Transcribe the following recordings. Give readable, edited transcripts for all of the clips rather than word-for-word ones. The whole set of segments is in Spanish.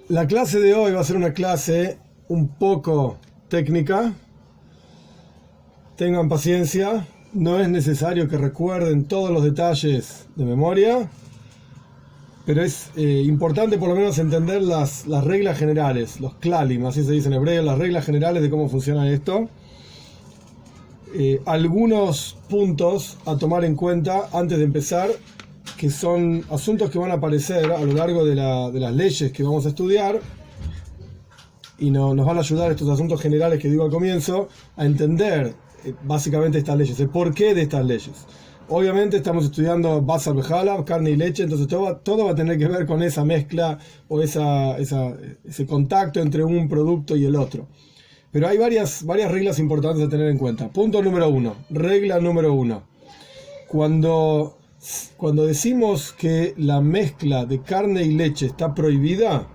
La clase de hoy va a ser una clase un poco técnica. Tengan paciencia, no es necesario que recuerden todos los detalles de memoria, pero es importante por lo menos entender las reglas generales, los klalim, así se dice en hebreo, las reglas generales de cómo funciona esto. Algunos puntos a tomar en cuenta antes de empezar, que son asuntos que van a aparecer a lo largo de las leyes que vamos a estudiar, y nos van a ayudar estos asuntos generales que digo al comienzo a entender básicamente estas leyes, el porqué de estas leyes. Obviamente estamos estudiando basar bejalab, carne y leche, entonces todo va a tener que ver con esa mezcla o ese contacto entre un producto y el otro. Pero hay varias reglas importantes a tener en cuenta. Punto número 1, regla número 1. Cuando decimos que la mezcla de carne y leche está prohibida,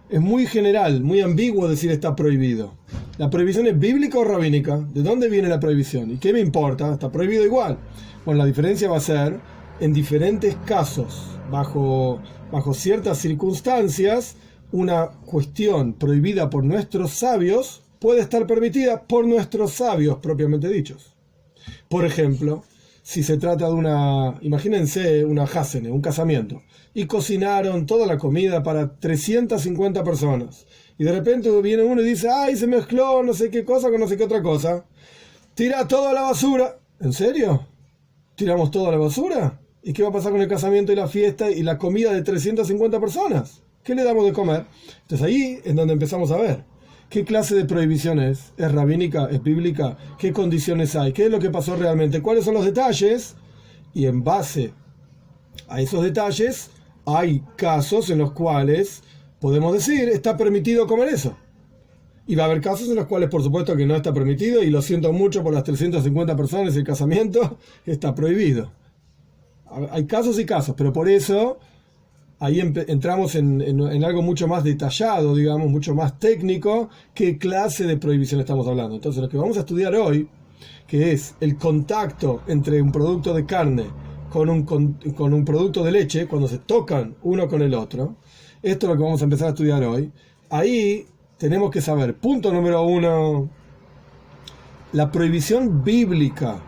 es muy general, muy ambiguo decir está prohibido. ¿La prohibición es bíblica o rabínica? ¿De dónde viene la prohibición? ¿Y qué me importa? Está prohibido igual. Bueno, la diferencia va a ser en diferentes casos, bajo ciertas circunstancias, una cuestión prohibida por nuestros sabios puede estar permitida por nuestros sabios propiamente dichos. Por ejemplo, si se trata de imagínense una hasene, un casamiento, y cocinaron toda la comida para 350 personas, y de repente viene uno y dice, ¡ay, se mezcló no sé qué cosa con no sé qué otra cosa! ¡Tira todo a la basura! ¿En serio? ¿Tiramos todo a la basura? ¿Y qué va a pasar con el casamiento y la fiesta y la comida de 350 personas? ¿Qué le damos de comer? Entonces ahí es donde empezamos a ver qué clase de prohibición es rabínica, es bíblica, qué condiciones hay, qué es lo que pasó realmente, cuáles son los detalles, y en base a esos detalles hay casos en los cuales podemos decir está permitido comer eso. Y va a haber casos en los cuales por supuesto que no está permitido, y lo siento mucho por las 350 personas, el casamiento está prohibido. Hay casos y casos, pero por eso ahí entramos en algo mucho más detallado, digamos, mucho más técnico, qué clase de prohibición estamos hablando. Entonces lo que vamos a estudiar hoy, que es el contacto entre un producto de carne con un producto de leche, cuando se tocan uno con el otro, esto es lo que vamos a empezar a estudiar hoy. Ahí tenemos que saber, punto número 1, la prohibición bíblica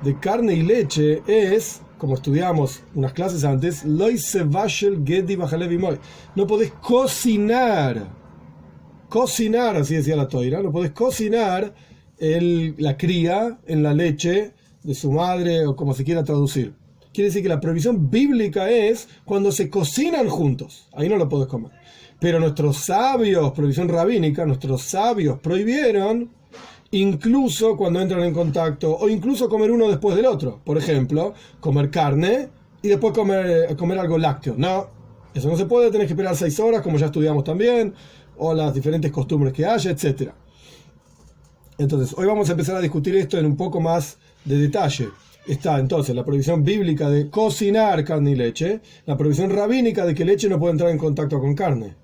de carne y leche es, como estudiamos unas clases antes, no podés cocinar, así decía la Toira, no podés cocinar la cría en la leche de su madre, o como se quiera traducir. Quiere decir que la prohibición bíblica es cuando se cocinan juntos, ahí no lo podés comer. Pero nuestros sabios, prohibición rabínica, nuestros sabios prohibieron incluso cuando entran en contacto, o incluso comer uno después del otro. Por ejemplo, comer carne y después comer algo lácteo. No, eso no se puede, tenés que esperar 6 horas, como ya estudiamos también, o las diferentes costumbres que haya, etc. Entonces, hoy vamos a empezar a discutir esto en un poco más de detalle. Está entonces la prohibición bíblica de cocinar carne y leche, la prohibición rabínica de que leche no puede entrar en contacto con carne,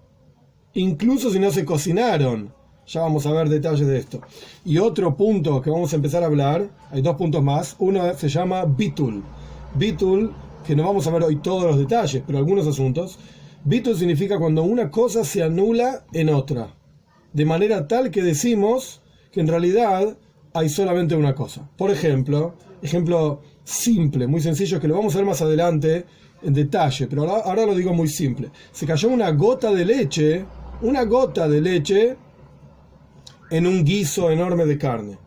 incluso si no se cocinaron. Ya vamos a ver detalles de esto. Y otro punto que vamos a empezar a hablar, hay 2 puntos más. Uno se llama bitul. Bitul, que no vamos a ver hoy todos los detalles, pero algunos asuntos. Bitul significa cuando una cosa se anula en otra, de manera tal que decimos que en realidad hay solamente una cosa. Por ejemplo simple, muy sencillo, que lo vamos a ver más adelante en detalle, pero ahora lo digo muy simple. Se cayó una gota de leche en un guiso enorme de carne.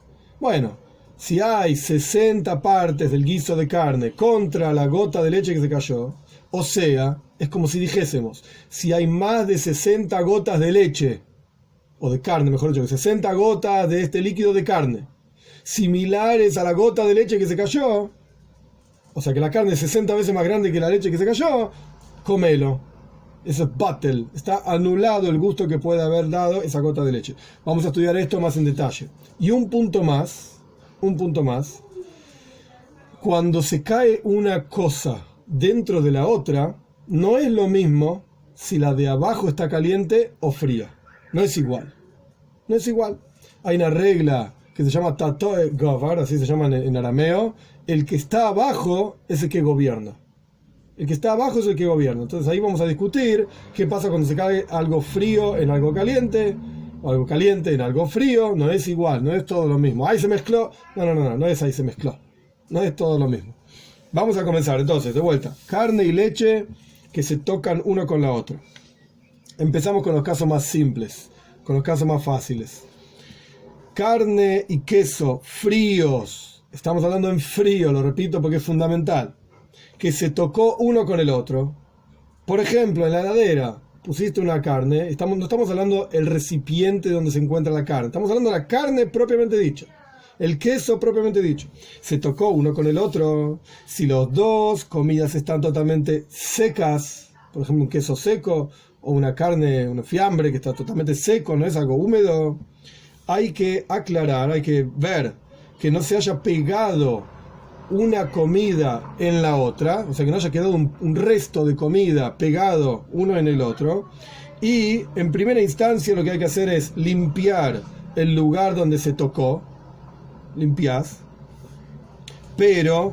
Bueno, si hay 60 partes del guiso de carne contra la gota de leche que se cayó, o sea, es como si dijésemos, si hay más de 60 gotas de leche, o de carne, mejor dicho, 60 gotas de este líquido de carne, similares a la gota de leche que se cayó, o sea que la carne es 60 veces más grande que la leche que se cayó, comelo. Eso es batel, está anulado el gusto que puede haber dado esa gota de leche. Vamos a estudiar esto más en detalle. Y un punto más, cuando se cae una cosa dentro de la otra, no es lo mismo si la de abajo está caliente o fría. No es igual. Hay una regla que se llama Tatoe Gavar, así se llama en arameo. El que está abajo es el que gobierna. El que está abajo es el que gobierna. Entonces ahí vamos a discutir qué pasa cuando se cae algo frío en algo caliente, o algo caliente en algo frío. No es igual, no es todo lo mismo. Ahí se mezcló. No es ahí se mezcló. No es todo lo mismo. Vamos a comenzar entonces, de vuelta. Carne y leche que se tocan uno con la otra. Empezamos con los casos más simples, con los casos más fáciles. Carne y queso fríos. Estamos hablando en frío, lo repito porque es fundamental. Que se tocó uno con el otro. Por ejemplo, en la heladera pusiste una carne. No estamos hablando del recipiente donde se encuentra la carne. Estamos hablando de la carne propiamente dicha. El queso propiamente dicho. Se tocó uno con el otro. Si los dos comidas están totalmente secas, por ejemplo un queso seco o una carne, un fiambre que está totalmente seco, no es algo húmedo, hay que aclarar, hay que ver que no se haya pegado una comida en la otra, o sea que no haya quedado un resto de comida pegado uno en el otro. Y en primera instancia lo que hay que hacer es limpiar el lugar donde se tocó. Limpias, pero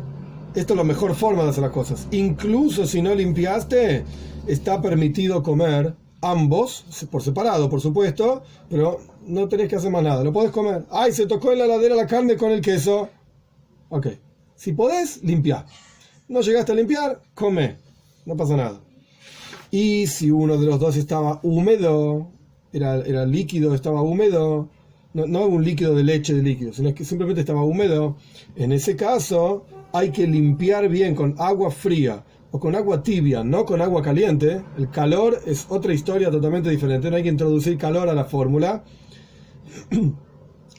esto es la mejor forma de hacer las cosas. Incluso si no limpiaste, está permitido comer ambos, por separado por supuesto, pero no tenés que hacer más nada, lo podés comer. ¡Ay, se tocó en la heladera la carne con el queso! Ok, si podés, limpiá. No llegaste a limpiar, come, no pasa nada. Y si uno de los dos estaba húmedo, era líquido, estaba húmedo, no un líquido de leche de líquido, sino que simplemente estaba húmedo, en ese caso hay que limpiar bien con agua fría o con agua tibia, no con agua caliente. El calor es otra historia totalmente diferente, no hay que introducir calor a la fórmula.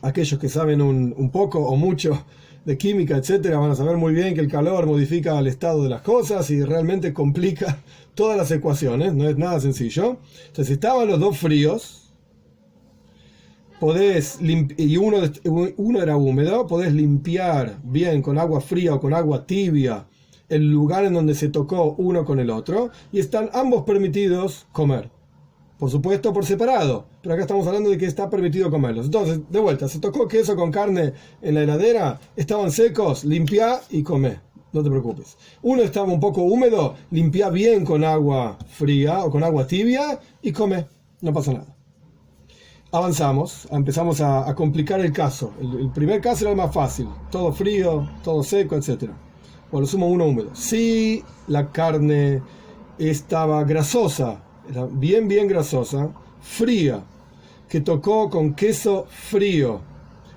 Aquellos que saben un poco o mucho de química, etcétera, van a saber muy bien que el calor modifica el estado de las cosas y realmente complica todas las ecuaciones, no es nada sencillo. Entonces, si estaban los dos fríos, y uno era húmedo, podés limpiar bien con agua fría o con agua tibia el lugar en donde se tocó uno con el otro, y están ambos permitidos comer. Por supuesto por separado, pero acá estamos hablando de que está permitido comerlos. Entonces, de vuelta, se tocó queso con carne en la heladera, estaban secos, limpiá y comé, no te preocupes. Uno estaba un poco húmedo, limpiá bien con agua fría o con agua tibia y comé, no pasa nada. Avanzamos, empezamos a complicar el caso. El primer caso era el más fácil, todo frío, todo seco, etc. O lo sumo uno húmedo. Si la carne estaba grasosa, era bien grasosa, fría, que tocó con queso frío,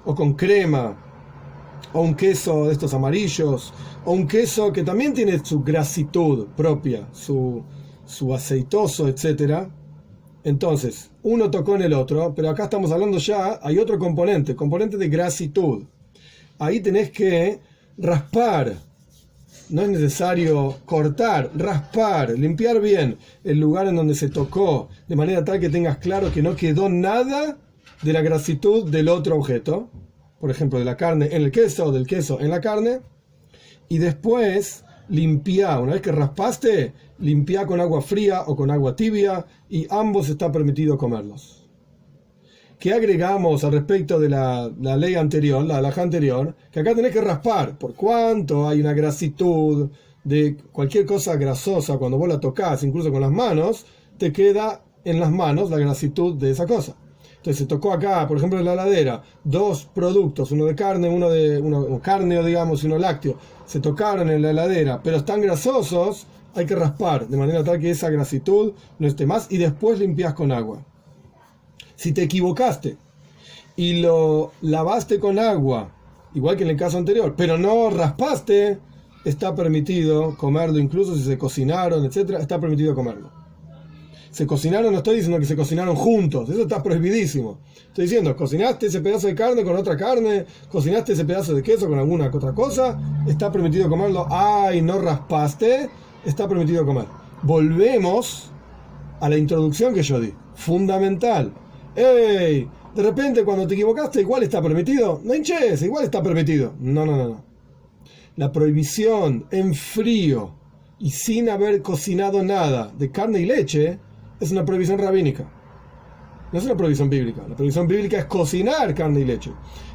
o con crema, o un queso de estos amarillos, o un queso que también tiene su grasitud propia, su aceitoso, etcétera. Entonces, uno tocó en el otro, pero acá estamos hablando ya, hay otro componente de grasitud. Ahí tenés que raspar, no es necesario cortar, raspar, limpiar bien el lugar en donde se tocó, de manera tal que tengas claro que no quedó nada de la grasitud del otro objeto, por ejemplo, de la carne en el queso o del queso en la carne, y después limpiá, una vez que raspaste, limpiá con agua fría o con agua tibia, y ambos está permitido comerlos. ¿Qué agregamos al respecto de la ley anterior, la halajá anterior? Que acá tenés que raspar, por cuanto hay una grasitud de cualquier cosa grasosa, cuando vos la tocás, incluso con las manos, te queda en las manos la grasitud de esa cosa. Entonces se tocó acá, por ejemplo en la heladera, dos productos, uno de carne, uno carneo, digamos, y uno lácteo, se tocaron en la heladera, pero están grasosos, hay que raspar, de manera tal que esa grasitud no esté más, y después limpias con agua. Si te equivocaste y lo lavaste con agua, igual que en el caso anterior, pero no raspaste, está permitido comerlo, incluso si se cocinaron, etcétera, está permitido comerlo. Se cocinaron, no estoy diciendo que se cocinaron juntos, eso está prohibidísimo. Estoy diciendo, cocinaste ese pedazo de carne con otra carne, cocinaste ese pedazo de queso con alguna otra cosa, está permitido comerlo. Ay, no raspaste, está permitido comer. Volvemos a la introducción que yo di, fundamental. ¡Ey! De repente cuando te equivocaste, igual está permitido. No hinches, igual está permitido. No. La prohibición en frío y sin haber cocinado nada de carne y leche es una prohibición rabínica. No es una prohibición bíblica. La prohibición bíblica es cocinar carne y leche.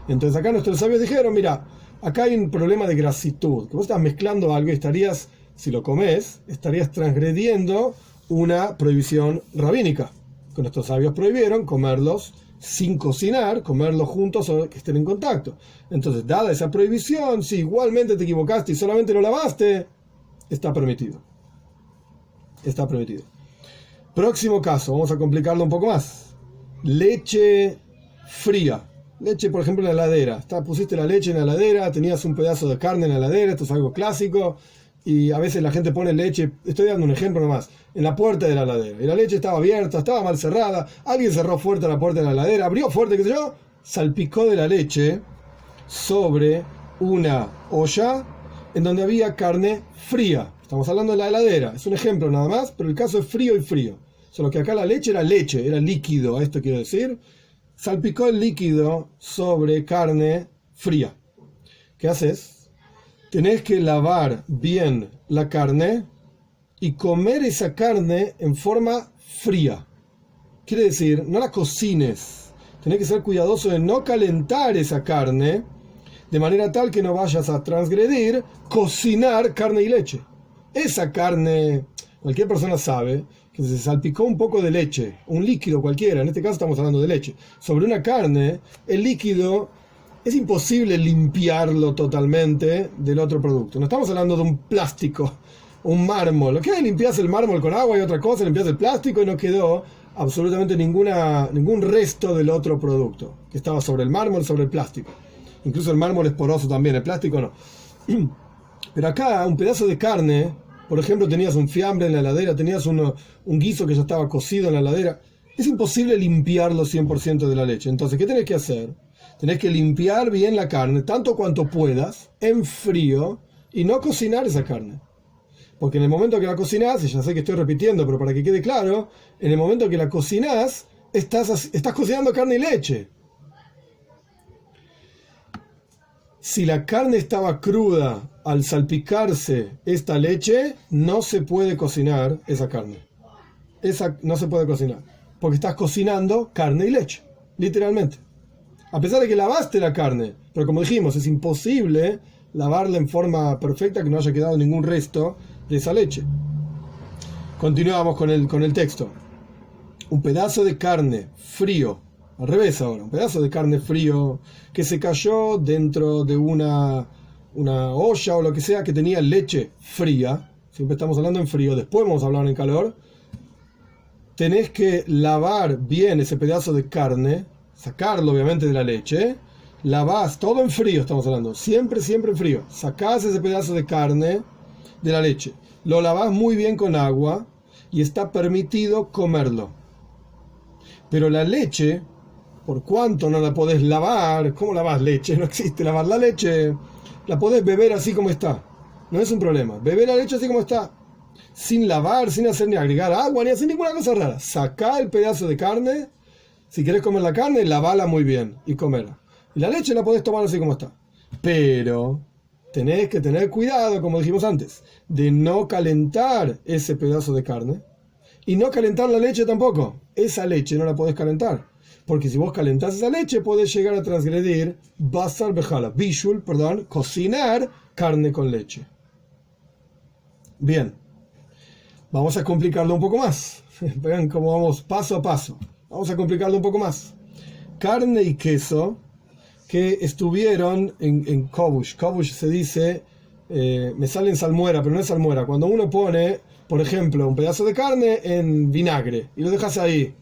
Entonces acá nuestros sabios dijeron, mira, acá hay un problema de grasitud, que vos estás mezclando algo y estarías si lo comes, estarías transgrediendo una prohibición rabínica. Que nuestros sabios prohibieron comerlos sin cocinar, comerlos juntos o que estén en contacto. Entonces, dada esa prohibición, si igualmente te equivocaste y solamente lo lavaste, está permitido. Está permitido. Próximo caso, vamos a complicarlo un poco más. Leche fría. Leche, por ejemplo, en la heladera. Pusiste la leche en la heladera, tenías un pedazo de carne en la heladera, esto es algo clásico. Y a veces la gente pone leche, estoy dando un ejemplo nomás, en la puerta de la heladera. Y la leche estaba abierta, estaba mal cerrada, alguien cerró fuerte la puerta de la heladera, abrió fuerte, qué sé yo, salpicó de la leche sobre una olla en donde había carne fría. Estamos hablando de la heladera, es un ejemplo nada más, pero el caso es frío y frío. Solo que acá la leche, era líquido, esto quiero decir. Salpicó el líquido sobre carne fría. ¿Qué haces? Tenés que lavar bien la carne y comer esa carne en forma fría. Quiere decir, no la cocines. Tenés que ser cuidadoso de no calentar esa carne de manera tal que no vayas a transgredir cocinar carne y leche. Esa carne, cualquier persona sabe que se salpicó un poco de leche, un líquido cualquiera, en este caso estamos hablando de leche, sobre una carne, el líquido es imposible limpiarlo totalmente del otro producto. No estamos hablando de un plástico, un mármol. ¿Qué? Limpias el mármol con agua y otra cosa, limpias el plástico y no quedó absolutamente ningún resto del otro producto que estaba sobre el mármol, sobre el plástico. Incluso el mármol es poroso también, el plástico no. Pero acá, un pedazo de carne, por ejemplo, tenías un fiambre en la heladera, tenías un guiso que ya estaba cocido en la heladera, es imposible limpiarlo 100% de la leche. Entonces, ¿qué tenés que hacer? Tenés que limpiar bien la carne, tanto cuanto puedas, en frío, y no cocinar esa carne. Porque en el momento que la cocinás, y ya sé que estoy repitiendo, pero para que quede claro, en el momento que la cocinás, estás cocinando carne y leche. Si la carne estaba cruda al salpicarse esta leche, no se puede cocinar esa carne. Esa no se puede cocinar, porque estás cocinando carne y leche, literalmente. A pesar de que lavaste la carne, pero como dijimos, es imposible lavarla en forma perfecta que no haya quedado ningún resto de esa leche. Continuamos con el texto. Un pedazo de carne frío, al revés ahora, un pedazo de carne frío que se cayó dentro de una olla o lo que sea que tenía leche fría. Siempre estamos hablando en frío, después vamos a hablar en calor. Tenés que lavar bien ese pedazo de carne, sacarlo obviamente de la leche, lavás todo en frío, estamos hablando, siempre en frío, sacás ese pedazo de carne de la leche, lo lavás muy bien con agua y está permitido comerlo. Pero la leche, por cuanto no la podés lavar, ¿cómo lavás leche? No existe lavar la leche, la podés beber así como está, no es un problema, beber la leche así como está, sin lavar, sin hacer ni agregar agua, ni hacer ninguna cosa rara. Sacá el pedazo de carne. Si querés comer la carne, lavala muy bien y comerla. Y la leche la podés tomar así como está. Pero tenés que tener cuidado, como dijimos antes, de no calentar ese pedazo de carne. Y no calentar la leche tampoco. Esa leche no la podés calentar. Porque si vos calentás esa leche, podés llegar a transgredir basar bejala, bishul, cocinar carne con leche. Bien. Vamos a complicarlo un poco más. Vean cómo vamos paso a paso. Vamos a complicarlo un poco más. Carne y queso que estuvieron en kobush. Kobush se dice, me sale en salmuera, pero no es salmuera. Cuando uno pone, por ejemplo, un pedazo de carne en vinagre y lo dejas ahí,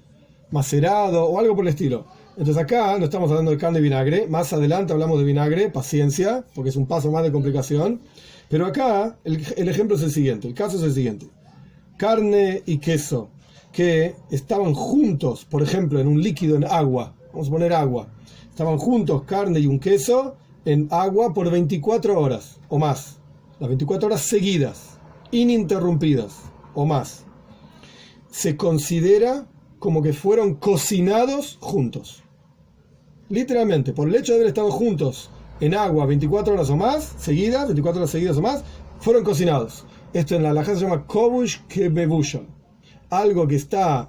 macerado o algo por el estilo. Entonces acá no estamos hablando de carne y vinagre. Más adelante hablamos de vinagre, paciencia, porque es un paso más de complicación. Pero acá el ejemplo es el siguiente, el caso es el siguiente. Carne y queso que estaban juntos, por ejemplo, en un líquido, en agua, vamos a poner agua, estaban juntos carne y un queso en agua por 24 horas o más, las 24 horas seguidas, ininterrumpidas o más, se considera como que fueron cocinados juntos. Literalmente, por el hecho de haber estado juntos en agua 24 horas o más, seguidas, 24 horas seguidas o más, fueron cocinados. Esto en la halajá se llama kobush kebevusha. Algo que está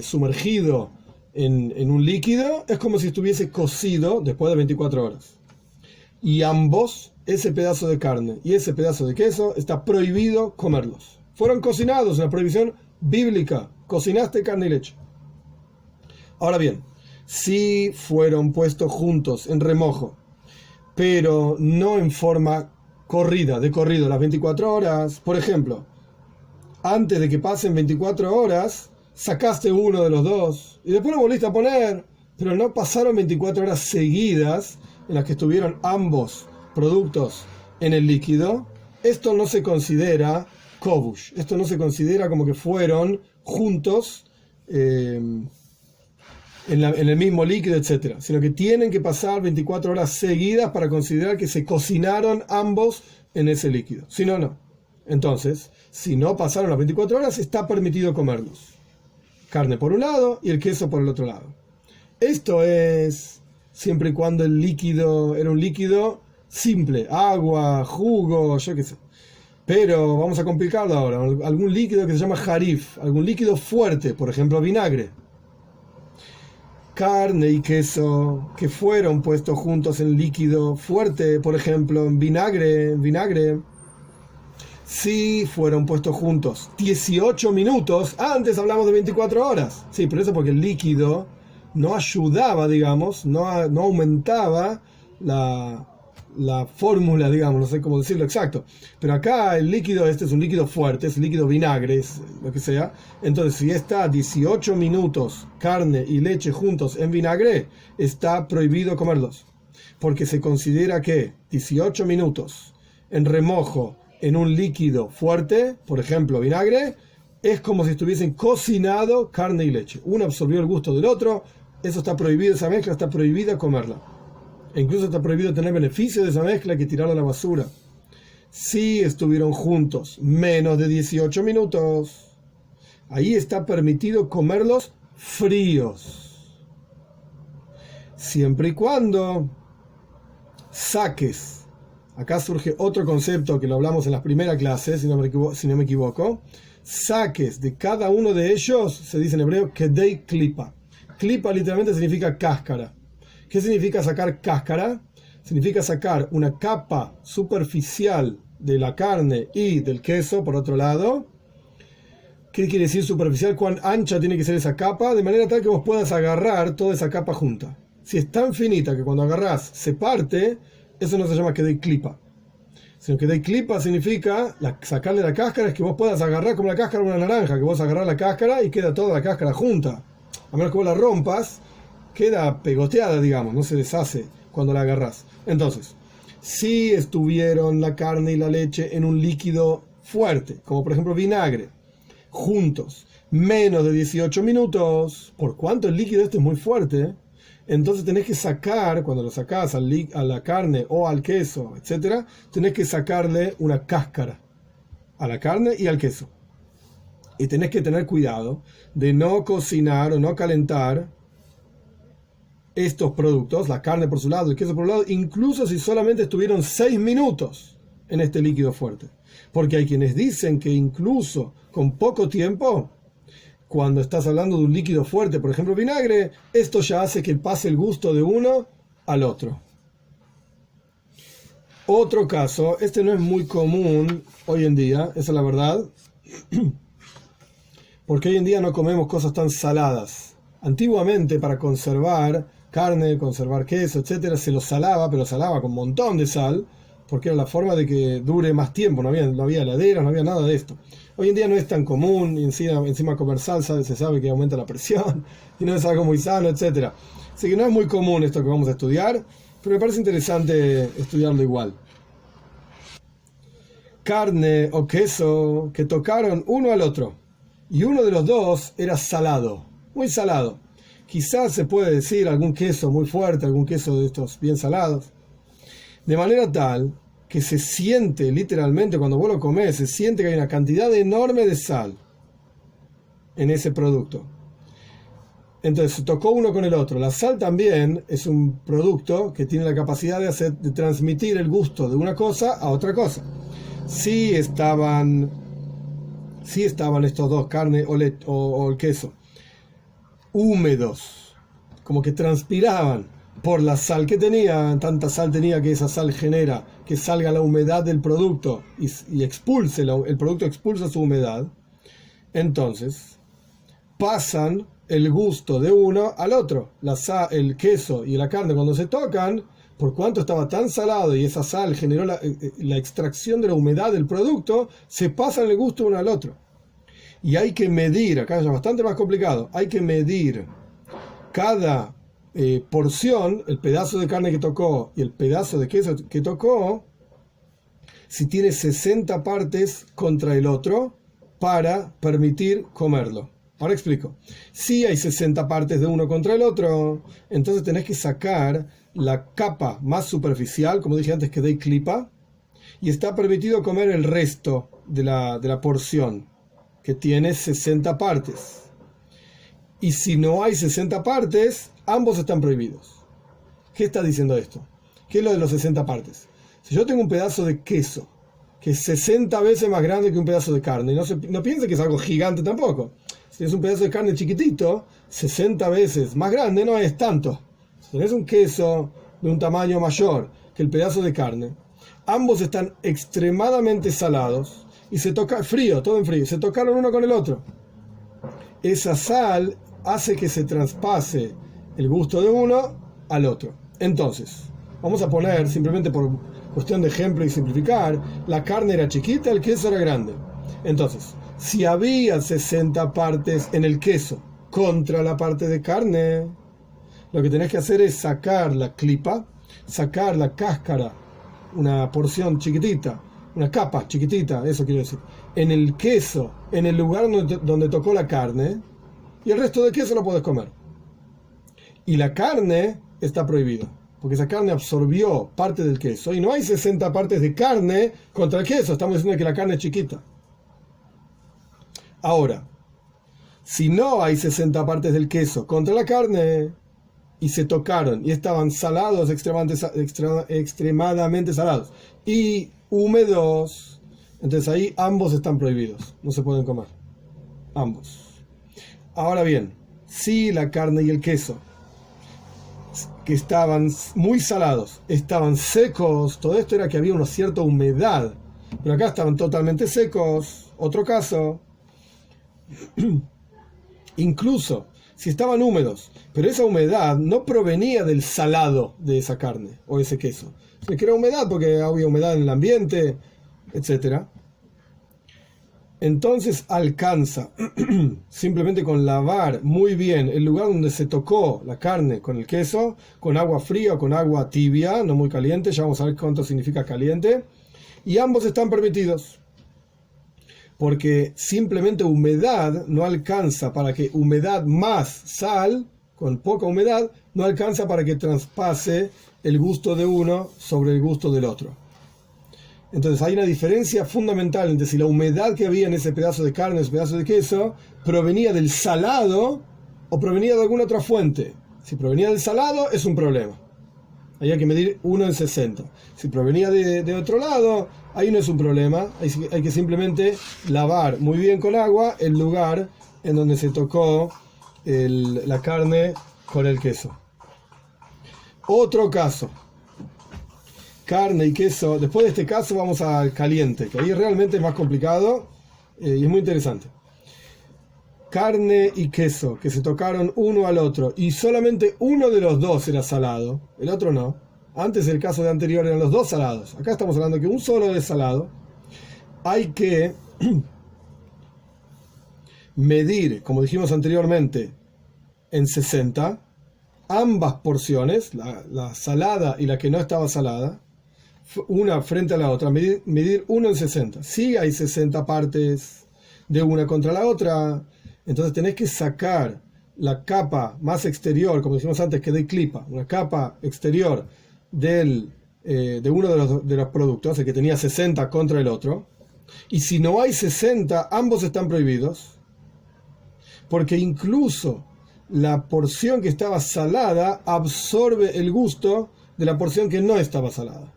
sumergido en un líquido es como si estuviese cocido después de 24 horas. y ambos, ese pedazo de carne y ese pedazo de queso, está prohibido comerlos. Fueron cocinados, una prohibición bíblica. Cocinaste carne y leche. Ahora bien, si fueron puestos juntos en remojo, pero no en forma de corrido, las 24 horas, por ejemplo, antes de que pasen 24 horas, sacaste uno de los dos y después lo volviste a poner, pero no pasaron 24 horas seguidas en las que estuvieron ambos productos en el líquido, esto no se considera kobush, esto no se considera como que fueron juntos en el mismo líquido, etc., sino que tienen que pasar 24 horas seguidas para considerar que se cocinaron ambos en ese líquido, si no, no. Entonces, si no pasaron las 24 horas, está permitido comerlos. Carne por un lado y el queso por el otro lado. Esto es siempre y cuando el líquido era un líquido simple, agua, jugo, yo qué sé. Pero vamos a complicarlo ahora. Algún líquido que se llama harif, algún líquido fuerte, por ejemplo vinagre. Carne y queso que fueron puestos juntos en líquido fuerte, por ejemplo en vinagre, si fueron puestos juntos 18 minutos, antes hablamos de 24 horas, sí, pero eso porque el líquido no ayudaba, digamos, no aumentaba la fórmula, digamos, no sé cómo decirlo exacto, pero acá el líquido este es un líquido fuerte, es líquido vinagre, es lo que sea. Entonces si está 18 minutos carne y leche juntos en vinagre, está prohibido comerlos, porque se considera que 18 minutos en remojo en un líquido fuerte, por ejemplo vinagre, es como si estuviesen cocinado carne y leche. Uno absorbió el gusto del otro, eso está prohibido, esa mezcla está prohibida comerla. E incluso está prohibido tener beneficio de esa mezcla que tirarla a la basura. Si estuvieron juntos menos de 18 minutos, ahí está permitido comerlos fríos. Siempre y cuando saques. Acá surge otro concepto que lo hablamos en las primeras clases, si no me equivoco. Saques de cada uno de ellos, se dice en hebreo, kedei klipa. Klipa literalmente significa cáscara. ¿Qué significa sacar cáscara? Significa sacar una capa superficial de la carne y del queso, por otro lado. ¿Qué quiere decir superficial? ¿Cuán ancha tiene que ser esa capa? De manera tal que vos puedas agarrar toda esa capa junta. Si es tan finita que cuando agarrás se parte, eso no se llama kedei klipa. Sino que kedei klipa significa sacarle la cáscara, es que vos puedas agarrar como la cáscara de una naranja, que vos agarrás la cáscara y queda toda la cáscara junta. A menos que vos la rompas, queda pegoteada, digamos, no se deshace cuando la agarrás. Entonces, si estuvieron la carne y la leche en un líquido fuerte, como por ejemplo vinagre, juntos, menos de 18 minutos, por cuanto el líquido este es muy fuerte, entonces tenés que sacar, cuando lo sacás a la carne o al queso, etc., tenés que sacarle una cáscara a la carne y al queso. Y tenés que tener cuidado de no cocinar o no calentar estos productos, la carne por su lado, el queso por su lado, incluso si solamente estuvieron 6 minutos en este líquido fuerte. Porque hay quienes dicen que incluso con poco tiempo, cuando estás hablando de un líquido fuerte, por ejemplo vinagre, esto ya hace que pase el gusto de uno al otro. Otro caso, este no es muy común hoy en día, esa es la verdad, porque hoy en día no comemos cosas tan saladas. Antiguamente, para conservar carne, conservar queso, etcétera, se lo salaba, pero salaba con un montón de sal, porque era la forma de que dure más tiempo, no había heladera, no había nada de esto. Hoy en día no es tan común, y encima comer salsa se sabe que aumenta la presión, y no es algo muy sano, etcétera. Así que no es muy común esto que vamos a estudiar, pero me parece interesante estudiarlo igual. Carne o queso que tocaron uno al otro, y uno de los dos era salado, muy salado. Quizás se puede decir algún queso muy fuerte, algún queso de estos bien salados, de manera tal que se siente literalmente cuando vos lo comés, se siente que hay una cantidad enorme de sal en ese producto. Entonces se tocó uno con el otro. La sal también es un producto que tiene la capacidad de transmitir el gusto de una cosa a otra cosa. Si estaban estos dos, carne o el queso, húmedos, como que transpiraban, por la sal que tenía, tanta sal tenía que esa sal genera que salga la humedad del producto y expulse, el producto expulsa su humedad, entonces pasan el gusto de uno al otro. El queso y la carne cuando se tocan, por cuanto estaba tan salado y esa sal generó la extracción de la humedad del producto, se pasan el gusto uno al otro. Y hay que medir, acá es bastante más complicado, hay que medir cada porción, el pedazo de carne que tocó y el pedazo de queso que tocó, si tiene 60 partes contra el otro para permitir comerlo. Ahora explico. Si hay 60 partes de uno contra el otro, entonces tenés que sacar la capa más superficial, como dije antes, que de clipa, y está permitido comer el resto de la porción, que tiene 60 partes. Y si no hay 60 partes, ambos están prohibidos. ¿Qué está diciendo esto? ¿Qué es lo de los 60 partes? Si yo tengo un pedazo de queso que es 60 veces más grande que un pedazo de carne, y no piense que es algo gigante tampoco. Si tienes un pedazo de carne chiquitito, 60 veces más grande no es tanto. Si tienes un queso de un tamaño mayor que el pedazo de carne, ambos están extremadamente salados y se toca frío, todo en frío, se tocaron uno con el otro. Esa sal hace que se traspase el gusto de uno al otro. Entonces, vamos a poner, simplemente por cuestión de ejemplo y simplificar, la carne era chiquita, el queso era grande. Entonces, si había 60 partes en el queso contra la parte de carne, lo que tenés que hacer es sacar la clipa, sacar la cáscara, una porción chiquitita, una capa chiquitita, eso quiero decir, en el queso, en el lugar donde tocó la carne, y el resto del queso lo podés comer. Y la carne está prohibida, porque esa carne absorbió parte del queso, y no hay 60 partes de carne contra el queso, estamos diciendo que la carne es chiquita. Ahora, si no hay 60 partes del queso contra la carne, y se tocaron, y estaban salados, extremadamente salados, y húmedos, entonces ahí ambos están prohibidos, no se pueden comer, ambos. Ahora bien, si la carne y el queso, que estaban muy salados, estaban secos, todo esto era que había una cierta humedad, pero acá estaban totalmente secos, otro caso, incluso si estaban húmedos, pero esa humedad no provenía del salado de esa carne o ese queso, sino que era humedad porque había humedad en el ambiente, etc. Entonces alcanza simplemente con lavar muy bien el lugar donde se tocó la carne con el queso, con agua fría o con agua tibia, no muy caliente, ya vamos a ver cuánto significa caliente, y ambos están permitidos. Porque simplemente humedad no alcanza para que humedad más sal, con poca humedad, no alcanza para que traspase el gusto de uno sobre el gusto del otro. Entonces hay una diferencia fundamental entre si la humedad que había en ese pedazo de carne, ese pedazo de queso, provenía del salado o provenía de alguna otra fuente. Si provenía del salado es un problema. Ahí hay que medir 1 en 60. Si provenía de otro lado, ahí no es un problema. Hay que simplemente lavar muy bien con agua el lugar en donde se tocó la carne con el queso. Otro caso. Carne y queso. Después de este caso vamos al caliente, que ahí realmente es más complicado y es muy interesante. Carne y queso que se tocaron uno al otro y solamente uno de los dos era salado, el otro no. Antes el caso de anterior eran los dos salados, acá estamos hablando que un solo es salado. Hay que medir, como dijimos anteriormente, en 60 ambas porciones, la salada y la que no estaba salada, una frente a la otra, medir 1 en 60. Si hay 60 partes de una contra la otra, entonces tenés que sacar la capa más exterior, como dijimos antes, que de clipa, una capa exterior de uno de los productos, el que tenía 60 contra el otro. Y si no hay 60, ambos están prohibidos, porque incluso la porción que estaba salada absorbe el gusto de la porción que no estaba salada.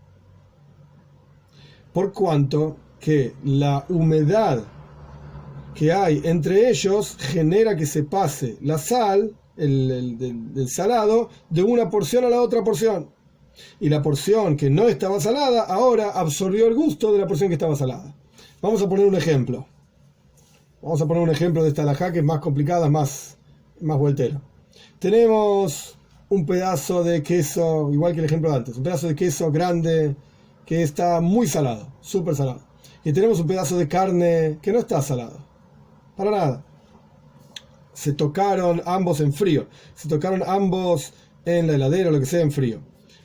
Por cuanto que la humedad que hay entre ellos genera que se pase la sal del salado de una porción a la otra porción. Y la porción que no estaba salada ahora absorbió el gusto de la porción que estaba salada. Vamos a poner un ejemplo. Vamos a poner un ejemplo de esta halajá que es más complicada, más vueltera. Tenemos un pedazo de queso, igual que el ejemplo de antes, un pedazo de queso grande que está muy salado, súper salado. Y tenemos un pedazo de carne que no está salado, para nada. Se tocaron ambos en frío, se tocaron ambos en la heladera o lo que sea en frío.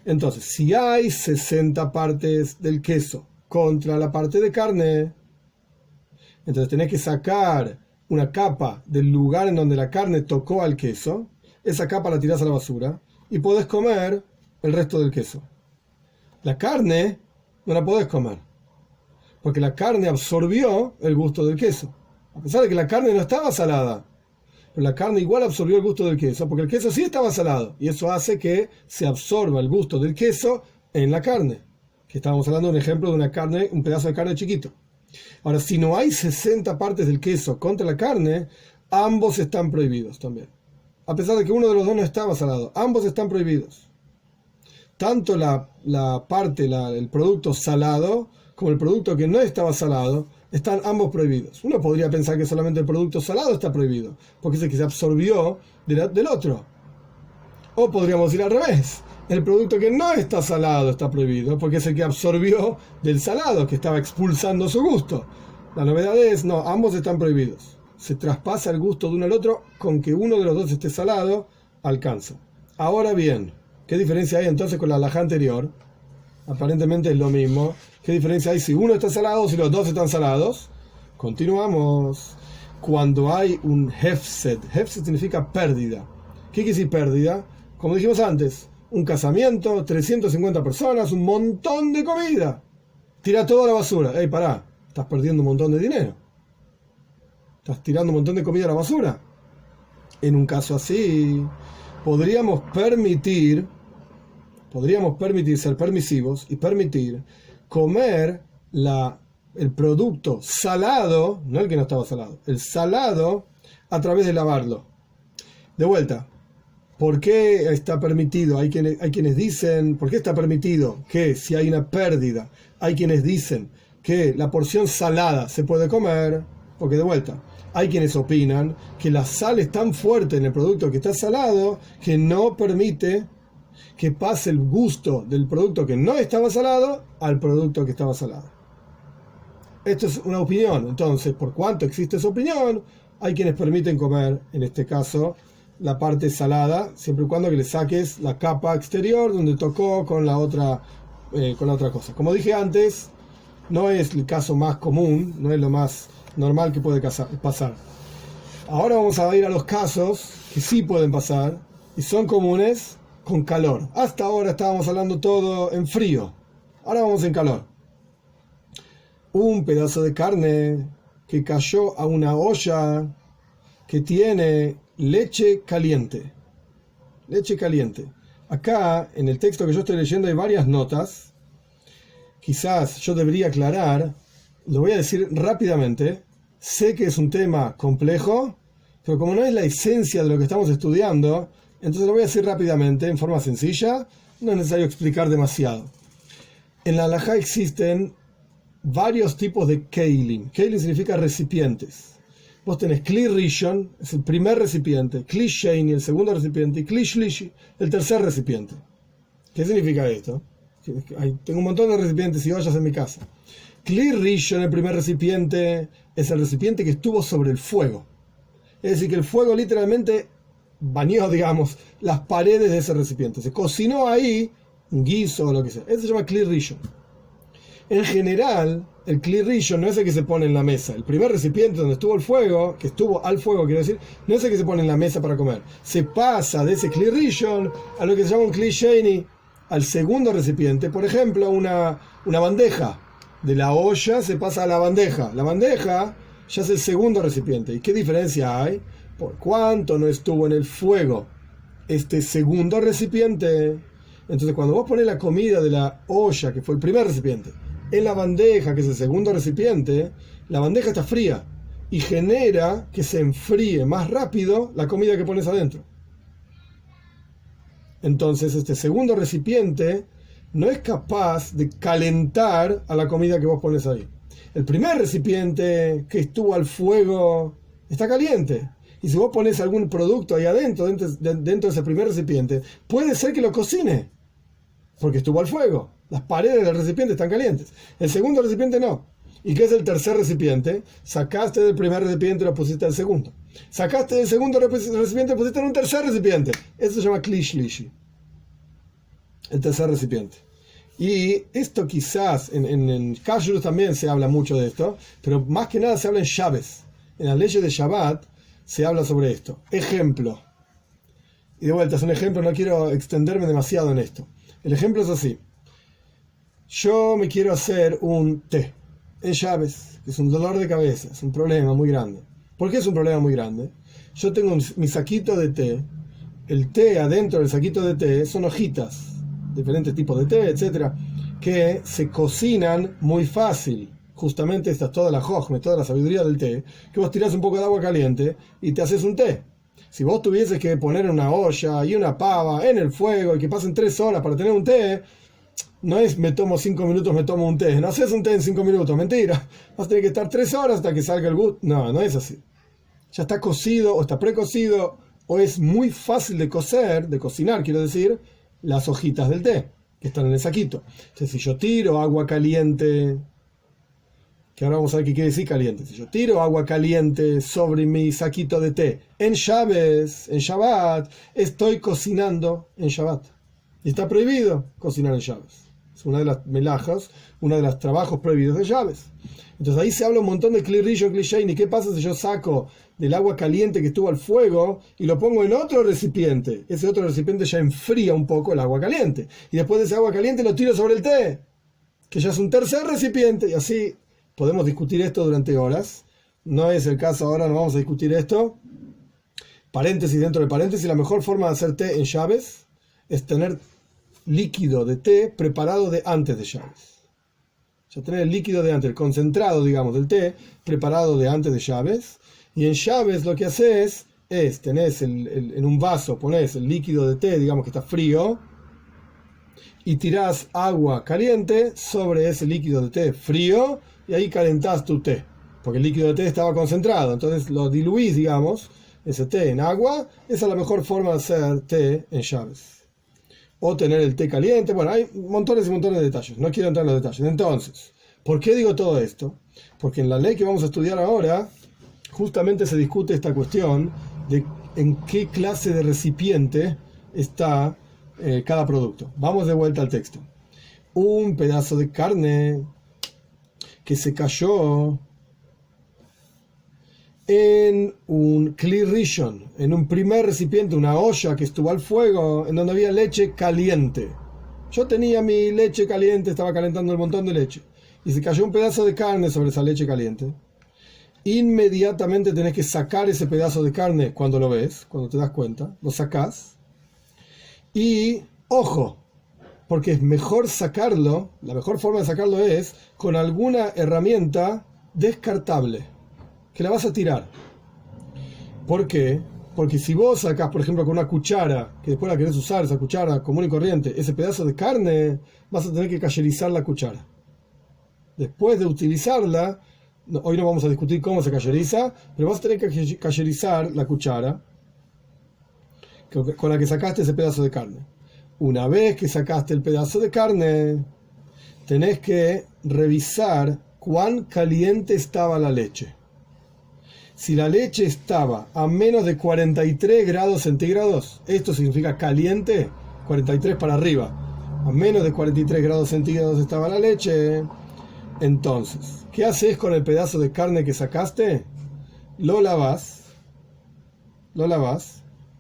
Entonces, si hay 60 partes del queso contra la parte de carne, entonces tenés que sacar una capa del lugar en donde la carne tocó al queso, esa capa la tirás a la basura y podés comer el resto del queso. La carne no la podés comer, porque la carne absorbió el gusto del queso. A pesar de que la carne no estaba salada, pero la carne igual absorbió el gusto del queso, porque el queso sí estaba salado, y eso hace que se absorba el gusto del queso en la carne. Que estábamos hablando de un ejemplo de una carne, un pedazo de carne chiquito. Ahora, si no hay 60 partes del queso contra la carne, ambos están prohibidos también. A pesar de que uno de los dos no estaba salado, ambos están prohibidos. Tanto el producto salado, como el producto que no estaba salado, están ambos prohibidos. Uno podría pensar que solamente el producto salado está prohibido, porque es el que se absorbió del otro. O podríamos ir al revés. El producto que no está salado está prohibido, porque es el que absorbió del salado, que estaba expulsando su gusto. La novedad es, no, ambos están prohibidos. Se traspasa el gusto de uno al otro, con que uno de los dos esté salado, alcanza. Ahora bien, ¿qué diferencia hay entonces con la halajá anterior? Aparentemente es lo mismo. ¿Qué diferencia hay si uno está salado o si los dos están salados? Continuamos. Cuando hay un hefsed, hefsed significa pérdida. ¿Qué quiere decir pérdida? Como dijimos antes, un casamiento, 350 personas, un montón de comida. Tira todo a la basura. Ey, pará, estás perdiendo un montón de dinero. Estás tirando un montón de comida a la basura. En un caso así, podríamos permitir ser permisivos y permitir comer el producto salado, no el que no estaba salado, el salado a través de lavarlo. De vuelta, ¿por qué está permitido? Hay quienes dicen, ¿por qué está permitido que si hay una pérdida? Hay quienes dicen que la porción salada se puede comer, porque de vuelta, hay quienes opinan que la sal es tan fuerte en el producto que está salado que no permite que pase el gusto del producto que no estaba salado al producto que estaba salado. Esto es una opinión. Entonces, por cuanto existe esa opinión, hay quienes permiten comer, en este caso, la parte salada, siempre y cuando que le saques la capa exterior donde tocó con la otra cosa. Como dije antes, no es el caso más común, no es lo más normal que puede pasar. Ahora vamos a ir a los casos que sí pueden pasar y son comunes con calor. Hasta ahora estábamos hablando todo en frío. Ahora vamos en calor. Un pedazo de carne que cayó a una olla que tiene leche caliente. Leche caliente. Acá, en el texto que yo estoy leyendo, hay varias notas. Quizás yo debería aclarar. Lo voy a decir rápidamente. Sé que es un tema complejo, pero como no es la esencia de lo que estamos estudiando, entonces lo voy a decir rápidamente, en forma sencilla. No es necesario explicar demasiado. En la halajá existen varios tipos de keilim. Keilim significa recipientes. Vos tenés Kli Rishon, es el primer recipiente, Kli Sheini, el segundo recipiente, y Kli Shlishi, el tercer recipiente. ¿Qué significa esto? Tengo un montón de recipientes y ollas en mi casa. Kli Rishon, el primer recipiente, es el recipiente que estuvo sobre el fuego. Es decir, que el fuego literalmente bañó, digamos, las paredes de ese recipiente. Se cocinó ahí un guiso o lo que sea. Eso se llama Kli Rishon. En general, el Kli Rishon no es el que se pone en la mesa. El primer recipiente donde estuvo el fuego, que estuvo al fuego, quiero decir, no es el que se pone en la mesa para comer. Se pasa de ese Kli Rishon a lo que se llama un Kli Sheini, al segundo recipiente. Por ejemplo, una bandeja. De la olla se pasa a la bandeja. La bandeja ya es el segundo recipiente. ¿Y qué diferencia hay? Por cuánto no estuvo en el fuego este segundo recipiente. Entonces, cuando vos pones la comida de la olla, que fue el primer recipiente, en la bandeja, que es el segundo recipiente, la bandeja está fría y genera que se enfríe más rápido la comida que pones adentro. Entonces este segundo recipiente no es capaz de calentar a la comida que vos pones ahí. El primer recipiente que estuvo al fuego está caliente. Y si vos pones algún producto ahí adentro, dentro de ese primer recipiente, puede ser que lo cocine, porque estuvo al fuego. Las paredes del recipiente están calientes. El segundo recipiente no. ¿Y qué es el tercer recipiente? Sacaste del primer recipiente y lo pusiste al segundo. Sacaste del segundo recipiente y lo pusiste en un tercer recipiente. Eso se llama Kli Shlishi, el tercer recipiente. Y esto quizás, en Kashrut también se habla mucho de esto, pero más que nada se habla en Shabbos. En las leyes de Shabbat se habla sobre esto. Ejemplo. Y de vuelta, es un ejemplo, no quiero extenderme demasiado en esto. El ejemplo es así. Yo me quiero hacer un té en Shabbos, que es un dolor de cabeza, es un problema muy grande. ¿Por qué es un problema muy grande? Yo tengo mi saquito de té. El té adentro del saquito de té son hojitas, diferentes tipos de té, etcétera, que se cocinan muy fácil. Justamente esta es toda la jojme, toda la sabiduría del té, que vos tirás un poco de agua caliente y te haces un té. Si vos tuvieses que poner una olla y una pava en el fuego y que pasen 3 horas para tener un té, no es me tomo 5 minutos, me tomo un té. No haces un té en 5 minutos, mentira. Vas a tener que estar 3 horas hasta que salga el gusto. No, no es así. Ya está cocido o está precocido, o es muy fácil de cocer, de cocinar, quiero decir, las hojitas del té que están en el saquito. Entonces, si yo tiro agua caliente, que ahora vamos a ver qué quiere decir caliente. Si yo tiro agua caliente sobre mi saquito de té en Shabbat, estoy cocinando en Shabbat. Y está prohibido cocinar en Shabbat. Es una de las melajas, uno de los trabajos prohibidos de Shabbat. Entonces ahí se habla un montón de Kli Rishon, Kli Sheini. ¿Qué pasa si yo saco del agua caliente que estuvo al fuego y lo pongo en otro recipiente? Ese otro recipiente ya enfría un poco el agua caliente. Y después de ese agua caliente lo tiro sobre el té, que ya es un tercer recipiente. Y así podemos discutir esto durante horas. No es el caso ahora, no vamos a discutir esto. Paréntesis dentro de paréntesis. La mejor forma de hacer té en Shabbat es tener líquido de té preparado de antes de Shabbat. Ya tener el líquido de antes, el concentrado, digamos, del té, preparado de antes de Shabbat. Y en Shabbat lo que haces es, tenés en un vaso, ponés el líquido de té, digamos que está frío, y tirás agua caliente sobre ese líquido de té frío, y ahí calentás tu té, porque el líquido de té estaba concentrado. Entonces lo diluís, digamos, ese té en agua. Esa es la mejor forma de hacer té en Shabbat. O tener el té caliente. Bueno, hay montones y montones de detalles. No quiero entrar en los detalles. Entonces, ¿por qué digo todo esto? Porque en la ley que vamos a estudiar ahora, justamente se discute esta cuestión de en qué clase de recipiente está cada producto. Vamos de vuelta al texto. Un pedazo de carne que se cayó en un Kli Rishon, en un primer recipiente, una olla que estuvo al fuego, en donde había leche caliente. Yo tenía mi leche caliente, estaba calentando un montón de leche, y se cayó un pedazo de carne sobre esa leche caliente. Inmediatamente tenés que sacar ese pedazo de carne cuando lo ves, cuando te das cuenta, lo sacás. Y, ojo, porque es mejor sacarlo, la mejor forma de sacarlo es con alguna herramienta descartable, que la vas a tirar. ¿Por qué? Porque si vos sacás, por ejemplo, con una cuchara, que después la querés usar, esa cuchara común y corriente, ese pedazo de carne, vas a tener que cayerizar la cuchara. Después de utilizarla, hoy no vamos a discutir cómo se cayeriza, pero vas a tener que cayerizar la cuchara con la que sacaste ese pedazo de carne. Una vez que sacaste el pedazo de carne, tenés que revisar cuán caliente estaba la leche. Si la leche estaba a menos de 43 grados centígrados, esto significa caliente, 43 para arriba, a menos de 43 grados centígrados estaba la leche, entonces, ¿qué haces con el pedazo de carne que sacaste? Lo lavas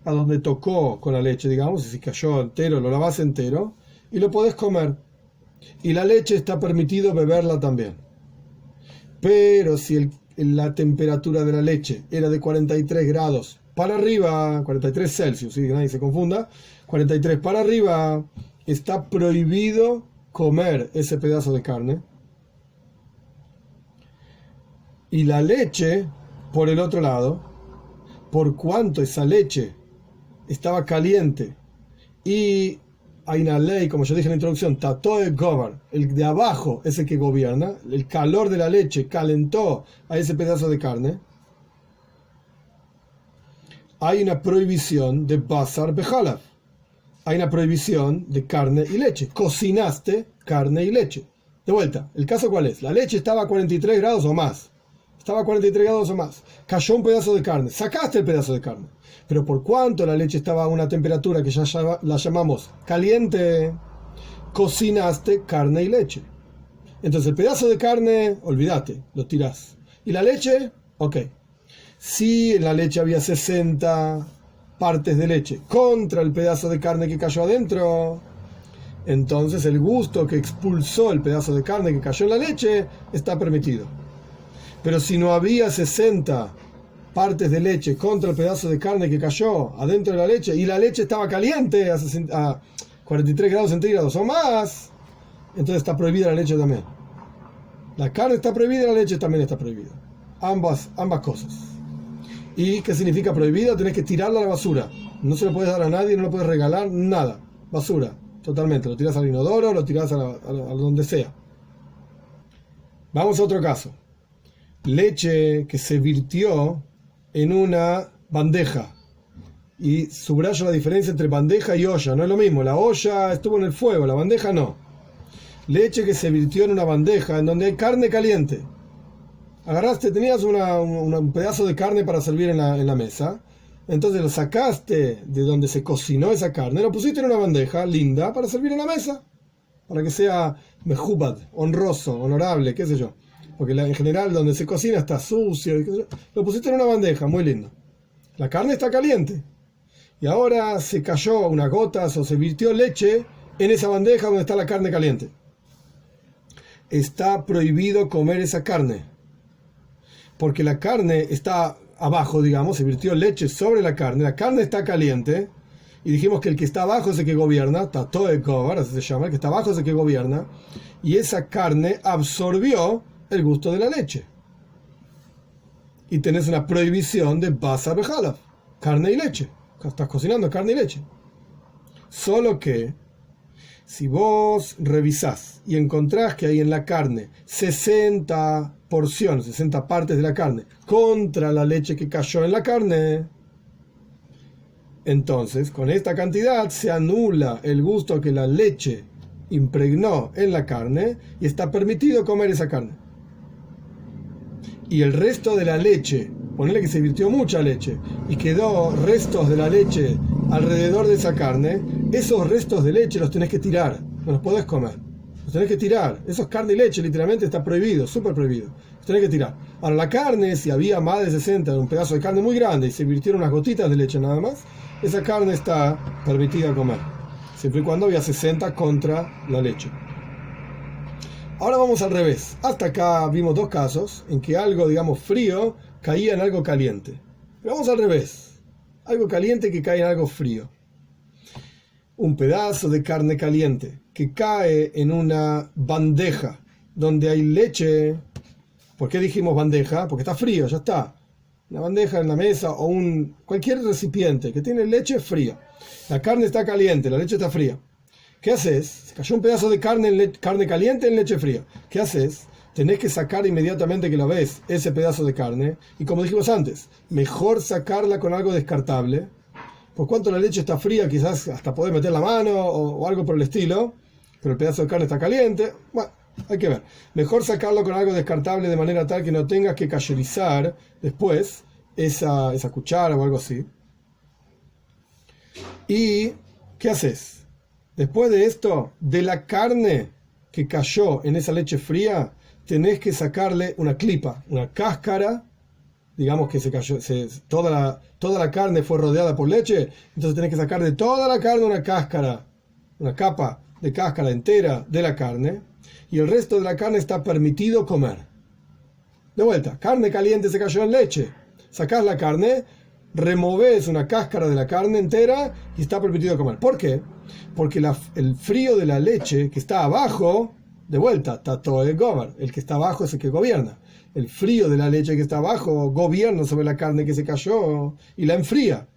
a donde tocó con la leche, digamos, y si cayó entero, lo lavas entero, y lo podés comer. Y la leche está permitido beberla también. Pero si la temperatura de la leche era de 43 grados para arriba, 43 Celsius, si nadie se confunda, 43 para arriba, está prohibido comer ese pedazo de carne. Y la leche, por el otro lado, por cuanto esa leche estaba caliente Y hay una ley, como yo dije en la introducción, Tatoe Gobar, el de abajo es el que gobierna, el calor de la leche calentó a ese pedazo de carne. Hay una prohibición de Basar Bejalaf. Hay una prohibición de carne y leche. Cocinaste carne y leche. De vuelta, ¿el caso cuál es? La leche estaba a 43 grados o más. Estaba a 43 grados o más. Cayó un pedazo de carne. Sacaste el pedazo de carne. Pero por cuanto la leche estaba a una temperatura que ya la llamamos caliente, cocinaste carne y leche. Entonces el pedazo de carne, olvídate, lo tirás. ¿Y la leche? Ok. Si en la leche había 60 partes de leche contra el pedazo de carne que cayó adentro, entonces el gusto que expulsó el pedazo de carne que cayó en la leche está permitido. Pero si no había 60 partes de leche contra el pedazo de carne que cayó adentro de la leche y la leche estaba caliente a 43 grados centígrados o más, entonces está prohibida la leche también. La carne está prohibida y la leche también está prohibida. Ambas cosas. ¿Y qué significa prohibida? Tenés que tirarla a la basura. No se lo puedes dar a nadie, no lo puedes regalar, nada. Basura, totalmente. Lo tirás al inodoro, lo tirás a donde sea. Vamos a otro caso. Leche que se virtió en una bandeja. Y subrayo la diferencia entre bandeja y olla. No es lo mismo. La olla estuvo en el fuego, la bandeja no. Leche que se virtió en una bandeja en donde hay carne caliente. Agarraste, tenías un pedazo de carne para servir en la mesa. Entonces lo sacaste de donde se cocinó esa carne, lo pusiste en una bandeja linda para servir en la mesa. Para que sea mejubad, honroso, honorable, qué sé yo. Porque en general donde se cocina está sucio. Lo pusiste en una bandeja, muy lindo. La carne está caliente. Y ahora se cayó unas gotas o se virtió leche en esa bandeja donde está la carne caliente. Está prohibido comer esa carne. Porque la carne está abajo, digamos, se virtió leche sobre la carne está caliente, y dijimos que el que está abajo es el que gobierna, Tatoe Gobar, así se llama, el que está abajo es el que gobierna, y esa carne absorbió el gusto de la leche. Y tenés una prohibición de Basar Bejalaf, carne y leche. Estás cocinando carne y leche. Solo que, si vos revisás y encontrás que hay en la carne 60 porciones, 60 partes de la carne, contra la leche que cayó en la carne, entonces con esta cantidad se anula el gusto que la leche impregnó en la carne y está permitido comer esa carne. Y el resto de la leche, ponele que se virtió mucha leche y quedó restos de la leche alrededor de esa carne, esos restos de leche los tenés que tirar, no los podés comer. Los tenés que tirar. Eso es carne y leche, literalmente está prohibido, súper prohibido. Los tenés que tirar. Ahora, la carne, si había más de 60, un pedazo de carne muy grande y se virtieron unas gotitas de leche nada más, esa carne está permitida comer. Siempre y cuando había 60 contra la leche. Ahora vamos al revés. Hasta acá vimos dos casos en que algo, digamos, frío caía en algo caliente. Pero vamos al revés. Algo caliente que cae en algo frío. Un pedazo de carne caliente que cae en una bandeja donde hay leche. ¿Por qué dijimos bandeja? Porque está frío, ya está. Una bandeja en la mesa o cualquier recipiente que tiene leche fría. La carne está caliente, la leche está fría. ¿Qué haces? Se cayó un pedazo de carne caliente en leche fría. ¿Qué haces? Tenés que sacar inmediatamente que lo ves, ese pedazo de carne. Y como dijimos antes, mejor sacarla con algo descartable. Por cuanto la leche está fría, quizás hasta podés meter la mano o algo por el estilo, pero el pedazo de carne está caliente. Bueno, hay que ver. Mejor sacarlo con algo descartable de manera tal que no tengas que cayerizar después esa cuchara o algo así. ¿Y qué haces? Después de esto, de la carne que cayó en esa leche fría, tenés que sacarle una clipa, una cáscara. Digamos que se cayó, toda la carne fue rodeada por leche, entonces tenés que sacar de toda la carne una cáscara, una capa de cáscara entera de la carne, y el resto de la carne está permitido comer. De vuelta, carne caliente se cayó en leche, sacás la carne, removés una cáscara de la carne entera y está permitido comer. ¿Por qué? Porque el frío de la leche que está abajo, de vuelta, Tatoe Gobar, el que está abajo es el que gobierna. El frío de la leche que está abajo gobierna sobre la carne que se cayó y la enfría.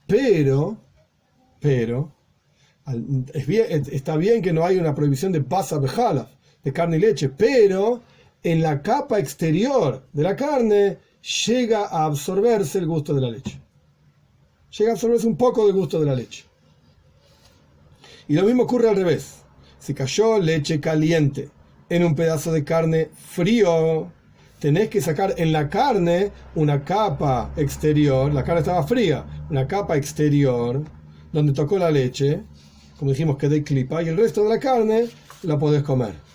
Pero, Está bien que no hay una prohibición de basa bejalaf, de carne y leche, pero en la capa exterior de la carne llega a absorberse el gusto de la leche. Llega a absorberse un poco del gusto de la leche. Y lo mismo ocurre al revés. Si cayó leche caliente en un pedazo de carne frío, tenés que sacar en la carne una capa exterior, la carne estaba fría, una capa exterior donde tocó la leche, como dijimos que de clipa, y el resto de la carne la podés comer.